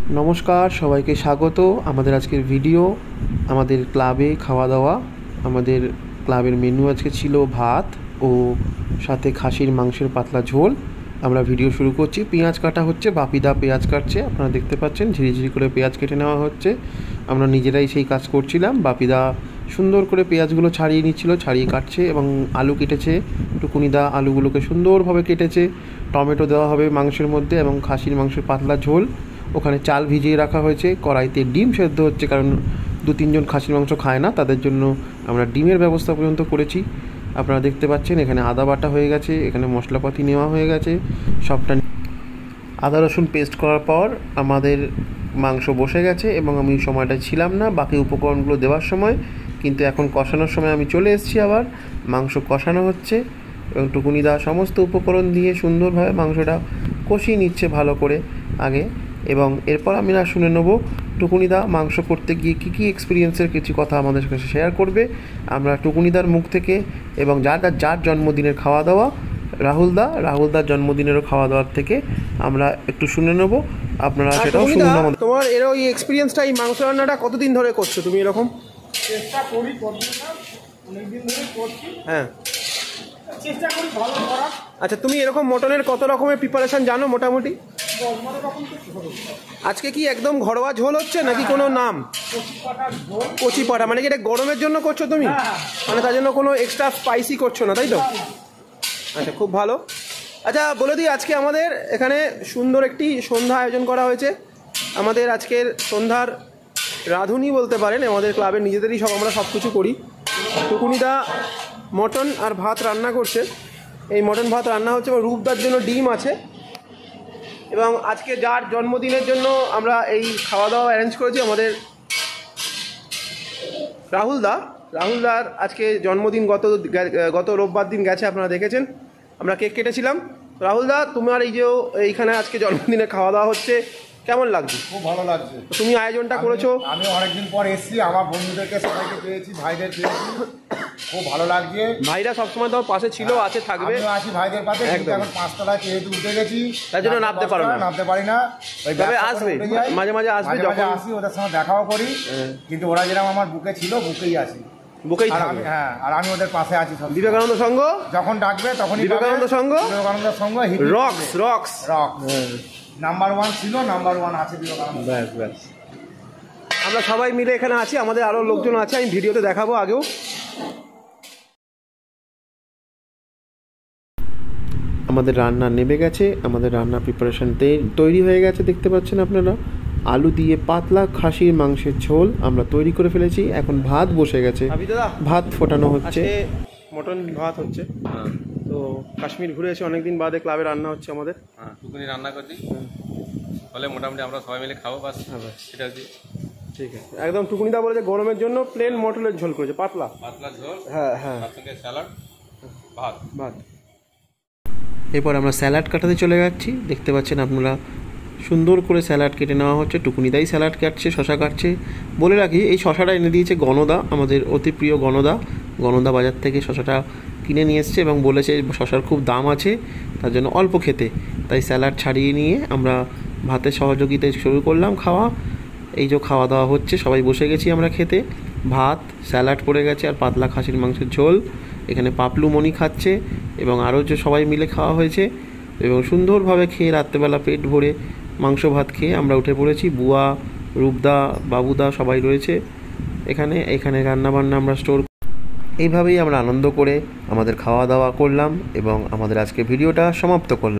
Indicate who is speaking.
Speaker 1: नमस्कार सबाइके स्वागत आमादेर आजकेर भिडियो आमादेर क्लाबे खावा दावा आमादेर क्लाबेर मेनू आजके छिलो भात और साथे खासिर मांसेर पातला झोल। आमरा भिडियो शुरू करछि। पेঁয়াজ काटा होच्छे, बापिदा पेঁয়াজ काटছে, आपनारा देखते पाচ্ছেন झिरिझिरि करे पेঁয়াজ केटे नेওয়া হচ্ছে। আমরা নিজেরাই সেই কাজ করছিলাম। বাপিদা সুন্দর করে পেঁয়াজগুলো ছাড়িয়ে নিচ্ছিল, ছাড়িয়ে কাটছে এবং আলু কেটেছে। টুকুনিদা আলুগুলোকে সুন্দরভাবে কেটেছে। টমেটো দেওয়া হবে মাংসের মধ্যে এবং খাসির মাংসের পাতলা ঝোল। ওখানে চাল ভিজিয়ে রাখা হয়েছে, কড়াইতে ডিম সেদ্ধ হচ্ছে, কারণ 2-3 জন খাসির মাংস খায় না, তাদের জন্য আমরা ডিমের ব্যবস্থা পর্যন্ত করেছি। আপনারা দেখতে পাচ্ছেন এখানে আদা বাটা হয়ে গেছে, এখানে মশলাপাতি নেওয়া হয়ে গেছে সবটা। আদা রসুন পেস্ট করার পর আমাদের মাংস বসে গেছে এবং আমি সময়টা ছিলাম না বাকি উপকরণগুলো দেওয়ার সময়, কিন্তু এখন কষানোর সময় আমি চলে এসেছি। আবার মাংস কষানো হচ্ছে এবং টুকুনিদা সমস্ত উপকরণ দিয়ে সুন্দরভাবে মাংসটা কষিয়ে নিচ্ছে ভালো করে আগে। এবং এরপর আমরা শুনে নেব টুকুনিদা মাংস করতে গিয়ে কী এক্সপিরিয়েন্সের কিছু কথা আমাদের সাথে শেয়ার করবে আমরা টুকুনিদার মুখ থেকে। এবং যার জন্মদিনের খাওয়া দাওয়া রাহুলদার জন্মদিনেরও খাওয়া দাওয়ার থেকে আমরা একটু শুনে নেব, আপনারা সেটাও শুনুন। তোমার এর ওই এক্সপিরিয়েন্সটা, এই মাংস রান্নাটা কতদিন ধরে করছো তুমি? এরকম
Speaker 2: চেষ্টা করি, অনেকদিন ধরে করছি।
Speaker 1: হ্যাঁ,
Speaker 2: চেষ্টা করি ভালো করার।
Speaker 1: আচ্ছা, তুমি এরকম মটনের কত রকমের প্রিপারেশন জানো মোটামুটি? আজকে কি একদম ঘরোয়া ঝোল হচ্ছে নাকি কোনো নাম? কচি পাটা, মানে কি এটা গরমের জন্য করছো তুমি? মানে তার জন্য কোনো এক্সট্রা স্পাইসি করছো না, তাই তো? আচ্ছা, খুব ভালো। আচ্ছা, বলে দিই আজকে আমাদের এখানে সুন্দর একটি সন্ধ্যা আয়োজন করা হয়েছে। আমাদের আজকের সন্ধ্যার রাঁধুনি বলতে পারেন, আমাদের ক্লাবের নিজেদেরই আমরা সব কিছু করি। টুকুনিদা মটন আর ভাত রান্না করছে। এই মটন ভাত রান্না হচ্ছে এবং রূপদার জন্য ডিম আছে। এবং আজকে যার জন্মদিনের জন্য আমরা এই খাওয়া দাওয়া অ্যারেঞ্জ করেছি, আমাদের রাহুলদার আজকে জন্মদিন গত রোববার দিন গেছে, আপনারা দেখেছেন। আমরা কেক কেটেছিলাম। রাহুলদা, তোমার এই যে এইখানে আজকে জন্মদিনে খাওয়া দাওয়া হচ্ছে, কেমন লাগছে?
Speaker 2: খুব ভালো লাগছে।
Speaker 1: তুমি আয়োজনটা করেছো।
Speaker 2: আমি অনেকদিন পর এসেছি, আমার বন্ধুদেরকে সবাইকে পেয়েছি, ভাইদের পেয়েছি, খুব ভালো লাগছে।
Speaker 1: ভাইরা সবসময় তোমার পাশে ছিল, আছে, থাকবে।
Speaker 2: আমি আছি ভাইদের পাশে। এখন 5 তলায় যেহেতু উঠে গেছি,
Speaker 1: তার জন্য নামতে পারি না। তবে আসবে, মাঝে মাঝে আসবে, যখন
Speaker 2: আসি ওদের সঙ্গে দেখাও করি। কিন্তু ওরা যেরকম আমার বুকে ছিল, বুকেই আছি, বুকেই থাকবে। হ্যাঁ, আর আমি ওদের পাশে আছি।
Speaker 1: বিবেকানন্দ সংঘ যখন
Speaker 2: ডাকবে তখনই
Speaker 1: বিবেকানন্দ সংঘ রক্স
Speaker 2: নাম্বার 1 ছিল, নাম্বার 1 আছে বিবেকানন্দ।
Speaker 1: ব্যাস আমরা সবাই মিলে এখানে আছি, আমাদের আরও লোকজন আছে, আমি ভিডিওতে দেখাবো আগেও। আমাদের রান্না নেমে গেছে, আমাদের রান্না প্রিপারেশন তৈরি হয়ে গেছে, দেখতে পাচ্ছেন আপনারা। আলু দিয়ে পাতলা খাসির মাংসের ঝোল আমরা তৈরি করে ফেলেছি। এখন ভাত বসে গেছে, ভাত ফোটানো হচ্ছে, মটন ভাত হচ্ছে। তো কাশ্মীর ঘুরে এসে অনেকদিন বাদে ক্লাবে রান্না হচ্ছে আমাদের।
Speaker 3: টুকুনি রান্না করছি, ফলে মোটামুটি আমরা সবাই মিলে খাবো। বাস সেটা
Speaker 1: ঠিক আছে। একদম টুকুনিদা বলে যে গরমের জন্য প্লেন মটনের ঝোল করেছে, পাতলা
Speaker 3: ঝোল।
Speaker 1: হ্যাঁ,
Speaker 3: তার সঙ্গে স্যালাড, ভাত।
Speaker 1: এরপর আমরা স্যালাড কাটাতে চলে যাচ্ছি। দেখতে পাচ্ছেন আপনারা, সুন্দর করে স্যালাড কেটে নেওয়া হচ্ছে। টুকুনিদাই স্যালাড কাটছে, শশা কাটছে। বলে রাখি, এই শশাটা এনে দিয়েছে গণদা, আমাদের অতি প্রিয় গণদা বাজার থেকে শশাটা কিনে নিয়ে এসছে এবং বলেছে শশার খুব দাম আছে, তার জন্য অল্প খেতে। তাই স্যালাড ছাড়িয়ে নিয়ে আমরা ভাতের সহযোগিতায় শুরু করলাম খাওয়া। এই যে খাওয়া দাওয়া হচ্ছে, সবাই বসে গেছি আমরা খেতে। ভাত, স্যালাড পড়ে গেছে আর পাতলা খাসির মাংসের ঝোল। এখানে পাপলু মণি খাচ্ছে এবং আরও যে সবাই মিলে খাওয়া হয়েছে এবং সুন্দরভাবে খেয়ে রাত্রেবেলা পেট ভরে মাংস ভাত খেয়ে আমরা উঠে পড়েছি। বুয়া, রূপদা, বাবুদা সবাই রয়েছে এখানে রান্নাবান্না আমরা স্টোর। এইভাবেই আমরা আনন্দ করে আমাদের খাওয়া দাওয়া করলাম এবং আমাদের আজকে ভিডিওটা সমাপ্ত করলাম।